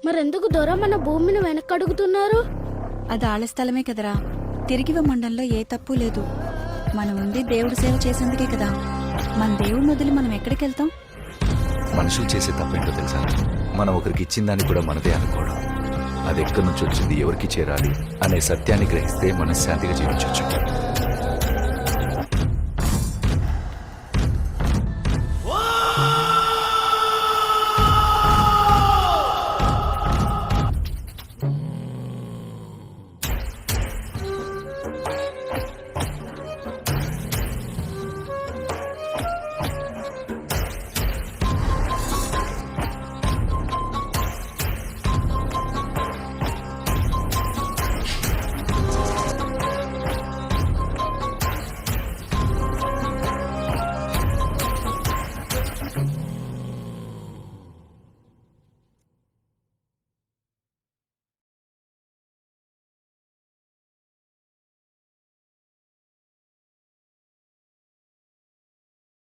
మరెందుకు దొర మన భూమిని వెనక్కడుగుతున్నారు? అది ఆళ్ళ స్థలమే కదరా. తిరిగివ్వమండంలో ఏ తప్పు లేదు. మనం ఉంది దేవుడి సేవ చేసేందుకే కదా. మన దేవుడిని వదిలి మనం ఎక్కడికి వెళ్తాం? మనుషులు చేసే తప్పేంటో తెలుసా? మనం ఒకరికి ఇచ్చిన దాన్ని కూడా మనదే అనుకోవడం. అది ఎక్కడి నుంచి వచ్చింది, ఎవరికి చేరాలి అనే సత్యాన్ని గ్రహిస్తే మనశ్శాంతిగా జీవించవచ్చు.